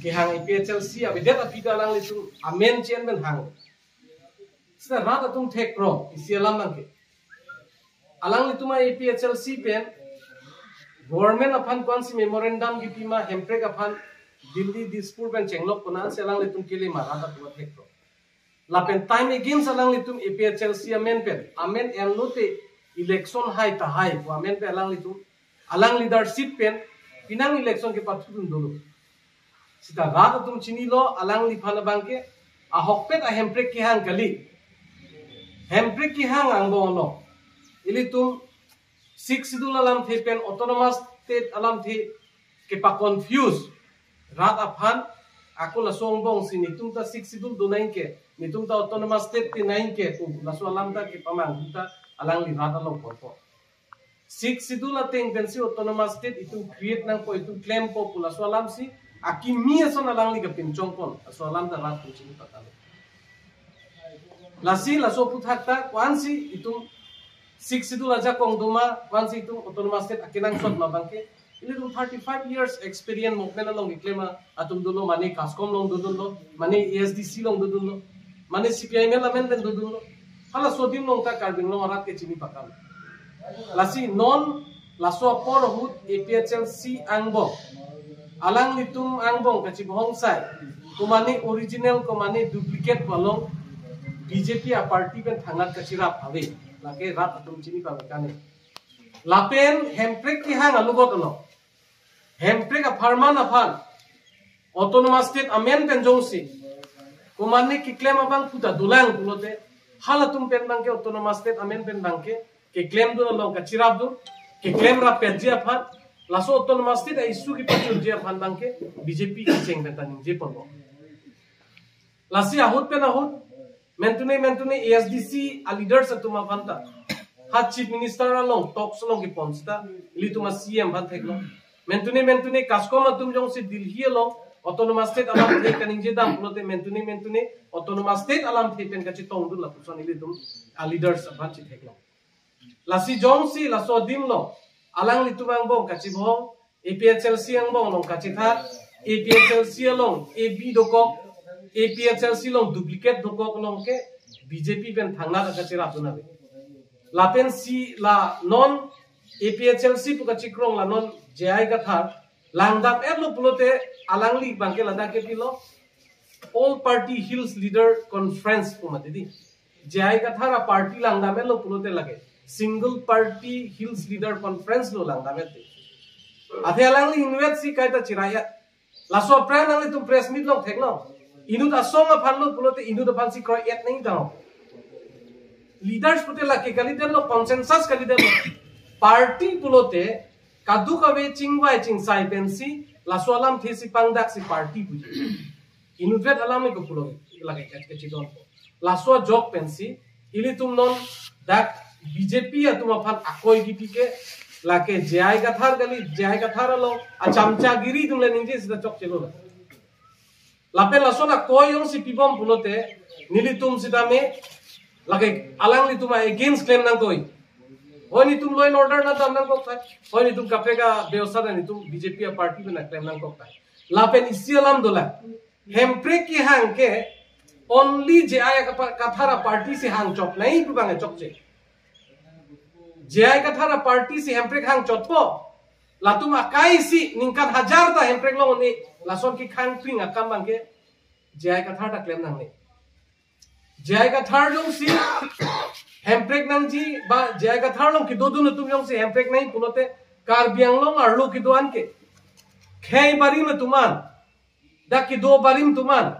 ke hang APHLC abidet apida lang litum amen chen ben hang sna rata tum thek pro isialam nang ke alang lituma APHLC pen government aphan kwansi memorandum ki pima hemprek aphan Delhi Dispur pen chenglok kona selang litum kili marata tua thek pro lapen time again salang litum APHLC amen pen amen enlote election hai ta hai ko amen pe alang litum alang leadership pen pinang election ke patun dulu sita rata tum chini lo alang lifana bangke a hokpet a hemprek ki hang kali hemprek ki hang angbo lo ilitum 6 sidul alam the pen autonomous state alam the ke pa confuse rat aphan aku la songbong sini tum ta 6 sidul do nain ke nitum ta autonomous state ti nain ke tu la so alam ta ke pamang ta alang li rat along porpo 6 sidul ateng pen si autonomous state itu create nang ko itu claim po pula so alam si akimi ason alang li ka pinchong pon so alam ta rat tu chini patalo lasi la so puthakta kwansi itu 6 sidul aja kong duma kwansi itu autonomous state akinang sot mabangke ini tu 35 years experience movement along iklema atum dulo mani kaskom long dulo mani ESDC long dulo mani CPI melamen den dulo hala sodim long ta karbing long arat ke chini pakal lasi non laso por hut APHLC angbo alang litum angbong kachi bohong sai kumani original kumani duplicate balong BJP a party pen thangat kachira phave lake rat atum chini pakane lapen hemprek ki hang alugot no hemprek a farman afan autonomous state amen pen jongsi kumani ki claim abang puta dulang pulote halatum pen bangke autonomous state amen pen bangke ke claim do long kachira do ke claim ra pejia afan laso autonomous state isu ki pachur je afan bangke BJP ki cheng betaning je ponbo lasi ahut pen ahut mentune ASDC a leaders atuma phanta hat chief minister along talks along ki ponsta lituma CM ban theklo mentune kaskom atum jong se Delhi along autonomous state alam the kaning je dam pulote mentune autonomous state alam the pen kachi tong dul la puson litum a leaders ban chi theklo lasi jong si laso dim lo alang litumang bong kachi bong APHLC ang bong long kachi tha APHLC along AB dokok APHLC long duplicate dokok long ke BJP pen thangna ka chira tuna be lapen si la non APHLC pu ka chikrong la non JI ka thar langdam elo pulote alangli bangke lada ke pilo all party hills leader conference pu matidi JI ka thar a party langdam elo pulote lage single party hills leader conference lo langdam ete athe alangli invite si kaita chiraya laso pran angli tu press meet long thekno inu da song aphan lo pulote inu da phan si kro et nahi dao leaders putte la ke kali den lo consensus kali den lo party pulote kadu kawe chingwai chingsai pensi la so alam thesi pangdak si party buji inu vet alam ko pulo lage ke chidon la so jok pensi ili tum non dak BJP atuma phan akoi gitike lake JI gathar lo a chamcha giri tum le ninje sida chok chelo lape la so na koyong si pibom pulote nilitum sida me lage alang lituma against claim nang koi honi tum law and order na dam nang kokta honi tum kapega beosa na tum BJP a party na claim nang kokta lapen isialam dola hemprek ki hang ke only JI kathara party si hang chop nai pu bang chok che JI kathara party si hemprek hang chotpo latum akai si ningkan hajar ta hemprek lo ni lason ki khang ping akam bang ke JI kathara ta claim nang ni JI kathar jong si hemprek nang ji ba JI kathar long ki do du tum jong si hemprek nai pulote kar biang long arlo ki do an ke khei bari me tuman dak ki do barim tuman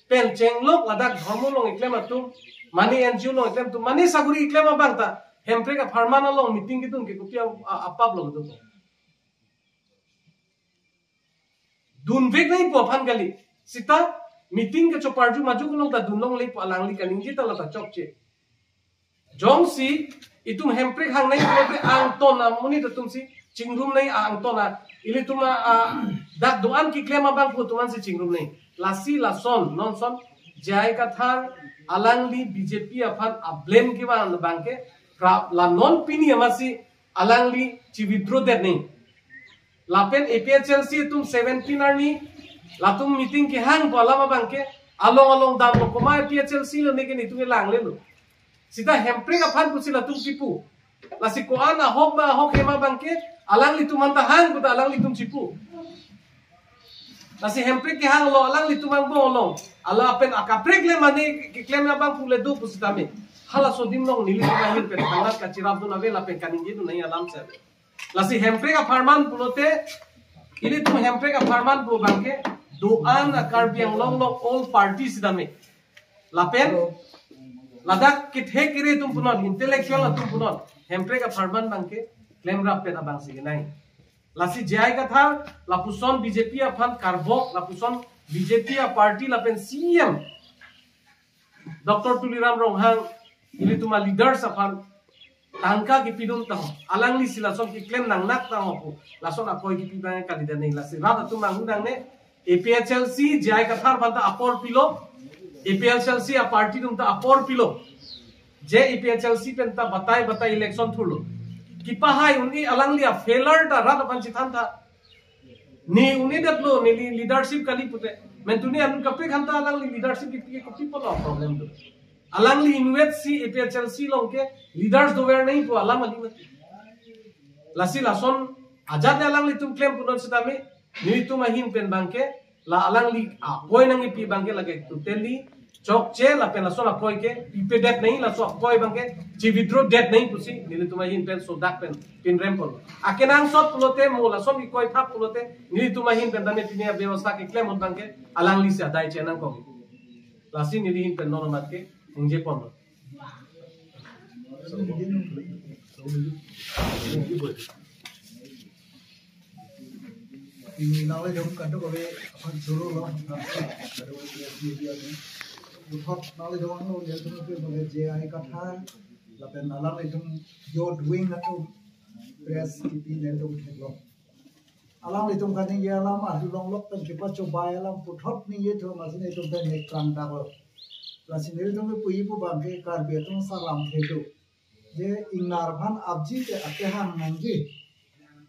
pen cheng lok ladak dharmo long iklem atum mani NGO long iklem tu mani saguri iklem bang ta hemprek a farmana long meeting ki tum ke kupia apap long do dun vek nai po phan gali sita meeting ke choparju maju long ta dunlong le alang li kaning ji ta la ta chok che jong si itum hemprek hang nai ko ang ton na muni ta tum si chingrum nai ang ton na ili tum dak doan ki klema bang ko tuman si chingrum nai lasi lason non son jai ka thar alang li BJP afan a blame ki ba bang ke la non pini amasi alang li chi withdraw der nei lapen APHLC tum 17 arni latung meeting ke hang po alama bangke along dam ko mai PHLC lo ne ke ni tungi lang le lo sida hempre ka phan pusi latung tipu lasi ko ana hok ba hok hema bangke alang li tumanta hang ko alang li tum tipu lasi hempre ke hang lo alang li tumang bo long ala pen akaprek le mane ke claim na bang pule do pusi tame hala so dim long nili ka hin pen hangat ka chirap do na ve la pen kaningi do nahi alam se lasi hempre ka farman pulote ini tum hempre ka farman bu bangke doan akar biang long all parties dame lapen ladak kithe kire tum punon intellectual tum punon hempre ka farman bangke claim rap pe abang sige nai lasi jai ka tha lapuson BJP a phan karbok lapuson BJP a party lapen CM Dr. Tuliram Ronghang ini tuma leaders a phan tangka ki pidum ta alang li sila son ki claim nang nak ta ho la son a koi ki pi bang ka leader nei la si rada tu mang dang ne APHLC jai ka thar banta apor pilo APHLC a party tum ta apor pilo je APHLC pen ta batai election thulo ki pahai uni alang li a failure ta rada pan chithan ta ni uni datlo ni leadership kali pute men tuni an ka pe khanta alang li leadership ki ko people problem do alang li inwet si APHLC long ke leaders do wer nahi po alam ali mat lasi lason ajat alang li tum claim punon sitame ni tum ahin pen bangke la alang li koi nang pi bangke lage tu teli chok che la pen lason koi ke pi det nahi la so koi bangke chi withdraw det nahi pusi ni tum ahin pen so dak pen pin rempol akenang sot pulote mo la som koi thap pulote ni tum ahin pen dane tinia ବ୍ୟବস্থা ke claim bangke alang li sa dai chenang ko lasi ni hin pen no mat ke Nje pondo. Ini nalar jom kantor kau apa suruh loh, kantor dia ni. Buat nalar jom lo dia tu mungkin boleh JI kata, lapen nalar itu your doing atau press kipi dia tu mungkin lo. Alam itu kan ni alam ahli long lok kan kita coba alam buat ni ye tu masih itu kan ekran tak lo. Lasi nil tuh puyi pu bangke kar betung salam thedo je ingnar bhan abji te akehan nangji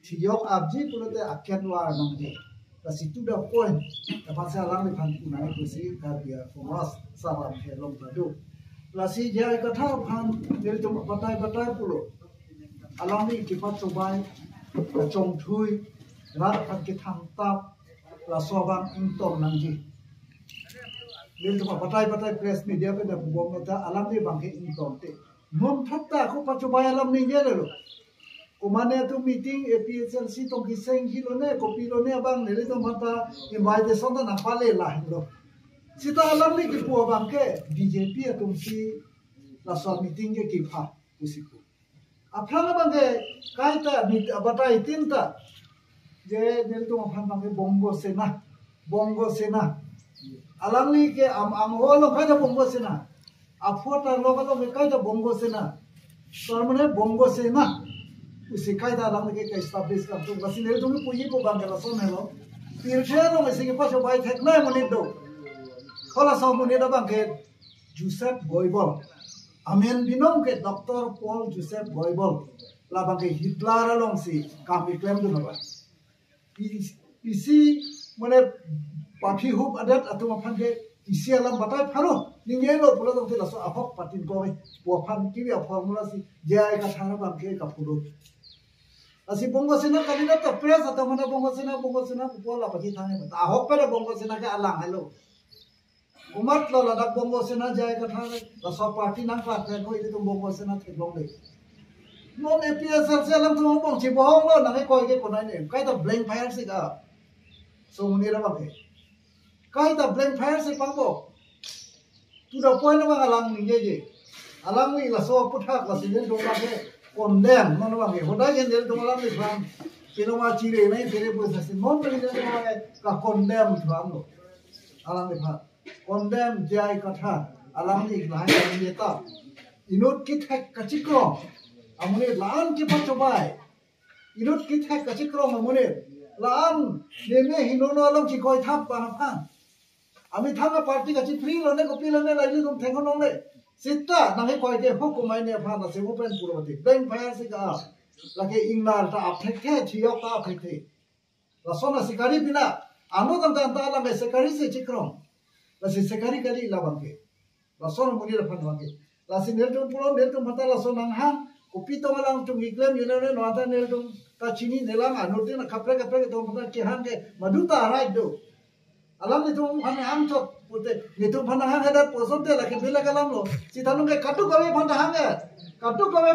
thiyok abji pulote akyan war nangji lasi tu da point apa salam bhan punai kusi kar bia fomas salam thelom tado lasi je katha bhan nil tuh batai pulo alami kipat cobai chong thui rat phat ke tham tap la sobang ingtom nangji Nil tu batai press media pe dah buang mata alam ni bangke income te. Nom thata ko pacobai alam ni je lo. Kumane tu meeting APHLC tong kiseng kilo ne kopi lo ne bang nil tu mata invitation ta napale lah lo. Sita alam ni ki puo bangke BJP atum si la so meeting ke ki pha usiku. Apna bangke kaita batai tinta je nil tu maphan bangke bongo sena alang li ke am holo kaja bongo sena afota loga lo kaja bongo sena sarmane bongo sena usi kaida alang li ke establish kar tu basine tu mi puyi po bangala son helo pirthero me singe paso bai thek na mone do khola so mone da bangke Joseph Boybol amen binom ke Dr. Paul Joseph Boybol la bangke Hitler along si kam claim do na ba isi mone Papi hub adat atau apa ke isi alam batai paro ninge lo pula dong tela so apok patin koi buapan kiwi formula si jai ka thara bangke ka puro asi bongo sena kandidat ta press atau mana bongo sena pola pati thane ta ahok pera bongo sena ke alang hello umat lo ladak bongo sena jai ka thara la so party nang klat ko itu bongo sena theglong le non APHLC alam tu bong chi bohong lo nang koi ke konai ne kai ta blank fire si ka so munira bangke Kai ta blank fire se pangbo. Tu da point na alang ni je. Alang ni la so puthak la sin do ma ke condemn non ba ke hoda gen del do alang ni phang. Kino ma chire nai pere bo sa sin mon ni de ma ka condemn phang lo. Alang ni phang. Condemn jai katha alang ni lai ni ta. Inut ki thak ka chikro. Amune lan ki pa chobai. Inut ki thak ka chikro amune lan neme hinono alang ki koi thap pa phang. Ami thanga party kachi free lo ne kopi lo ne lai tum thengon nong le sita nang koi ke hukumai ne pha na se open puroti blank fire se ka la ke ingnar ta aphek the thiyok ta aphek the la sona sikari pina anu tentang alam sekali secikrom lasi sekali kali labangke lason muni lapan bangke lasi neltum pulau neltum mata lason anghang kopi to malang tung iklem yunane noata neltum kacini nelang anu tin kapre kapre to mata kihan ke maduta right do alam itu hanya amcot pute itu panahang ada poson te laki bila kalam lo si tanung ke katu kawe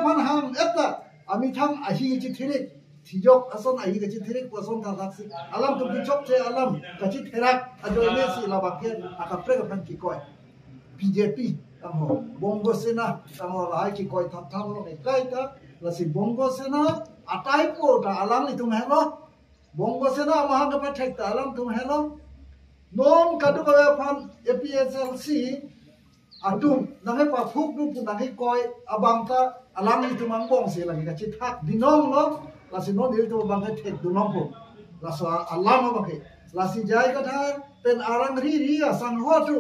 panahang eta ami thang ahi ci thirik thijok ason ahi ke ci thirik poson ta saksi alam tu bichok te alam kaci therak ajo ne si labake akapre kapan ki koi BJP tamo bongo sena tamo lai ki koi thap thap lo kai ta lasi bongo sena atai po ta alam itu mehlo bongo sena mahang kapan thek ta alam tu mehlo non kadu kawe pan APSLC adum nangai pa phuk du pu nangai koi abangta alam itu mangbong se lagi kaci thak dinong lo lasi non itu bangkai thek du nong pu laso alam bangkai lasi jai katha pen arang ri asang ho tu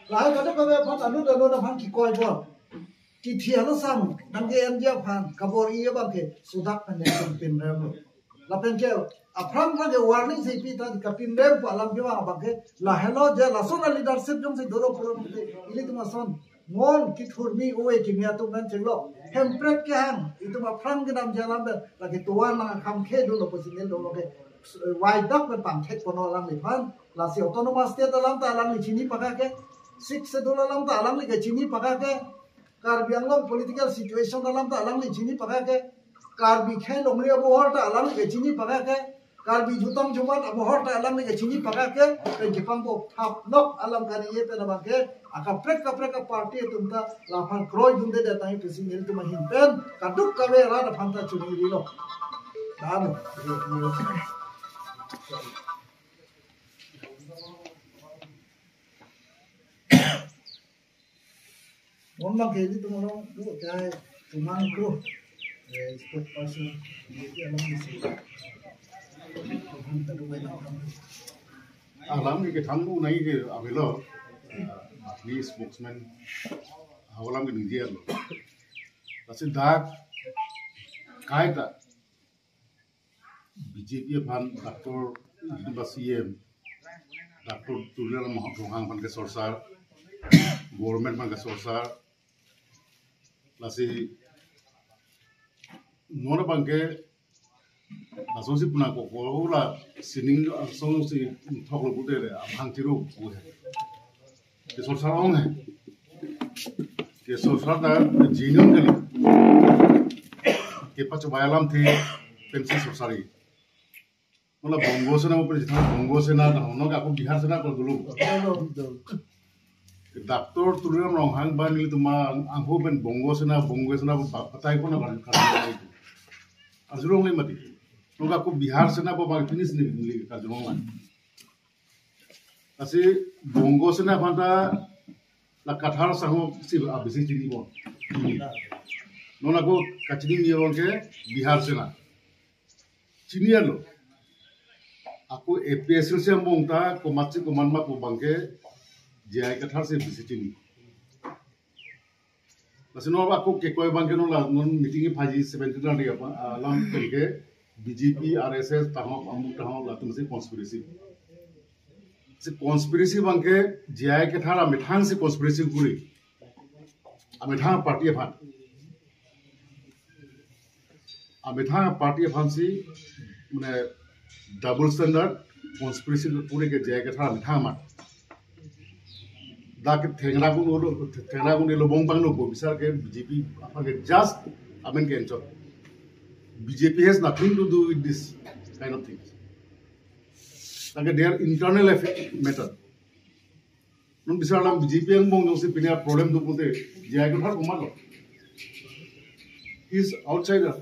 lai kadu kawe pan anu dano na pan ki koi bo ki thialo sam nangai enja pan kabor iya bangkai sudak pen pen rem la pen ke apram ka je warning se pita kapin rem pa alam biwa bangke la hello je la sona leadership jong se doro pro ile tuma son mon ki thurmi oe ki mia tu nan chenglo hemprek ke hang itu ma prang ke nam jalam be la ke tuan na kham khe do lo posin do lo ke wai dak be pam thek kono alam ni phan la si autonomous state alam ta alam ni chini paka ke sik se do alam ta alam ni ke chini paka ke kar bianglong political situation alam ta alam ni chini paka ke kar bi khe longri abo ta alam ni ke chini paka ke Kalbi jutam jumat abu horta alam ni kecini pakai ke Jepang bo thap nok alam kani ye pe nama ke akaprek parti itu entah lapan kroy junde datangi pesing itu mahin pen kaduk kawe rada phanta cuni rilo tahu Orang kali tu orang tu cai tumang tu spokesperson dia alam ni alam ke thambu nai ke avelo ni spokesman awalam ke nijer lo tasin dak kaita BJP pan Dr. Basiem Dr. Tulil Mohang pan ke sorsar government pan ke sorsar lasi nona bangke Asal si puna ko la sining asal si thok lo bude le abhang tiru bude ke sorsar ong hai ke sorsar da jinung kali ke pacho bayalam the pensi sorsari mola bongo sena mo pre bongo sena na no ka ko bihar sena ko dulu Dr. Tulil Mohang ban ni tuma angho ben bongo sena patai ko na kan itu azurong le mati Noga ko Bihar sena bo bang finish ni bili ka jomang asi bongo sena phanta la kathar sango si abisi chini bon nona ko kachini ni bon ke Bihar sena chini alo aku APSL se mongta ko machi ko manma ko bangke jai kathar se bisi chini asi no aku ke koy bangke no la non meeting phaji 70 na ri apa alam ke BJP, RSS, tahap amuk tahap latung si conspiracy. Si conspiracy bangke jai ke thara mithang si conspiracy kuri. Amithang party aphan. Amithang party aphan si mane double standard conspiracy kuri ke jai ke thara mithang mat. Da ke thengra gun ni lobong bang no go bisar ke BJP aphan ke just amen ke enchot. BJP has nothing to do with this kind of things. Like they are internal matter. Non bisa dalam BJP yang mong si punya problem tu pun dia akan harus kumat. He is outsider.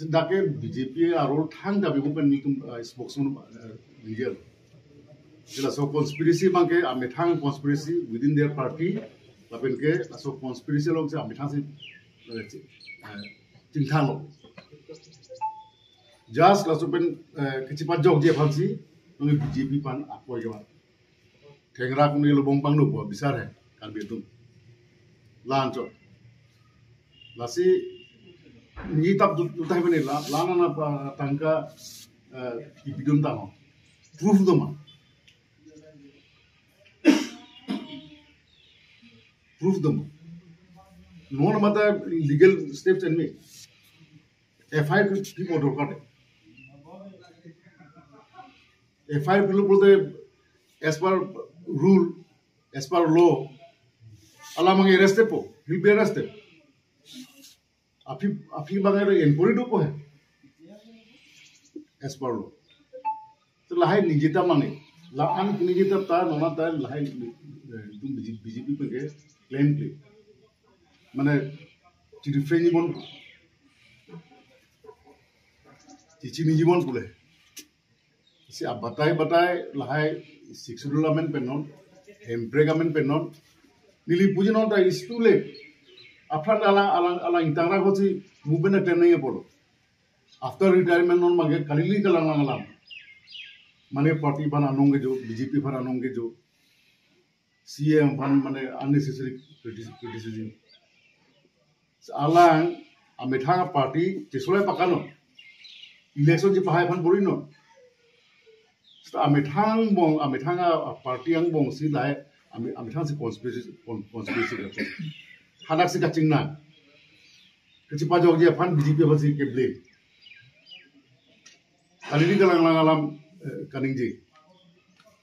Sedangkan BJP arol thang dah bukan ni spokesman Niger. Jelas so conspiracy bangke amethang conspiracy within their party. Lapen ke so conspiracy log se amethang si Tintalo. Just lasupen kecipat jog dia fansi, nungi BJP pan apa jawa. Tengra kuni lo bompang lo buat besar hai kan betul. Lanco. Lasi ni tap tutai bene lana na tangka ibidon tang proof the man proof them no matter legal steps and me FI people don't cut it FI people as per rule as per law alamang arrested po he'll be arrested api bangai inquiry do po hai as per law तो लाहे निजिता मांगे लान निजिता तार नोना तार लाहे तुम BJP पे के claim play माने रिफ्रेंस जीवन चिची निजीवन बोले इसे आप बताए लाहे सिक्सुलमेंट पे नॉन एम्प्रेगमेंट पे नॉन नीली पूजन होता है इस टूले अफरान अला इंतांगरा को सी मूवमेंट अटेंड नहीं है बोलो आफ्टर रिटायरमेंट नॉन मांगे कलीली कलांगा माने पार्टी बना नोंगे जो बीजेपी बना नोंगे जो सीएम बन माने अननेसेसरी क्रिटिसिज्म आलांग अमेठांगा पार्टी जिसोले पकानो इलेक्शन जी पहाय फन बोरिनो अमेठांगा पार्टी अंग बोंग सी लाए अमेठांग से कॉन्स्पिरेसी करते हानाक से कचिंगना किसी पाजोग जी फन बीजेपी बसी के blame कलीली कलांग kaningi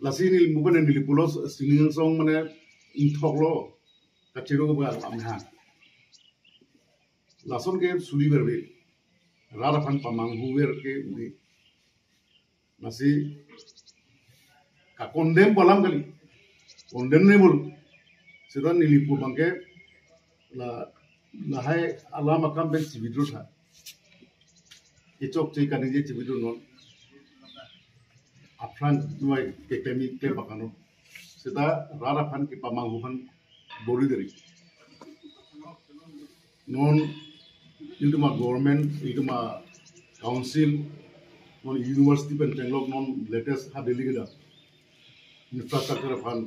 lasini mungkin yang dilipulos singing song mana intok lo kaciro ba amha lason ke suli berbe rara fan pamang huwer ke ni nasi ka condemn bolam kali condemnable sedan nilipu bangke la hai alama kam ben cividro tha ichok chei kaningi cividro non afran nuai ke claim bakano seta rara fan ki pamang hufan bori dari non into ma government into ma council non university pen tenglok non latest ha delegate infrastructure fan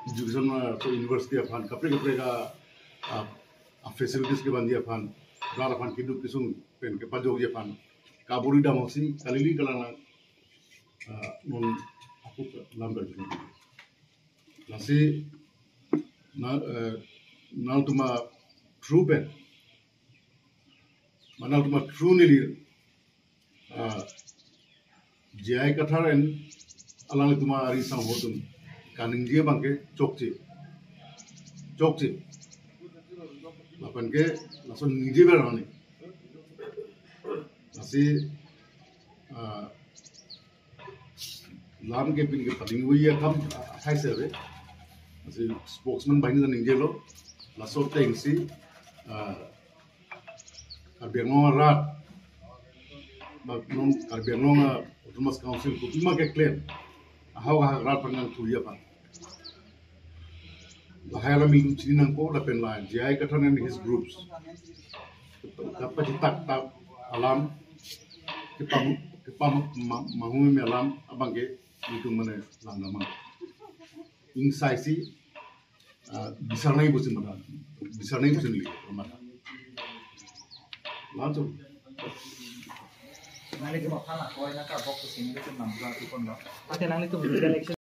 education to university fan kapre ka facilities ke bandia fan rara fan kidu kisung pen ke pajog je fan kaburi damosi kalili kalana non aku lambat juga. Nasi now to my true ben, mana to my true nili jai katharan alang to my ari sang hotum kaning dia bangke chokci, lapan ke langsung niji berani, nasi लाम के pin के पतिंग हुई है कम high से वे ऐसे spokesman buying का निंजे लो लासों tang सी करबियांगों रात बागनों करबियांगों autonomous council को इमा के क्लेम हाउ रात पंगांग तुरिया पा लाहायला मिल चिनिंग को लपेन लाइन जीआई कथन and his groups kapasitas tak alam kita mahu alam abang ke itu mana langgama insaisi bisa naik bukan lihat mana langsung nanti cuma kalah, kalau nak kau fokus ini tu cuma bukan tu pun lah. Nanti tu election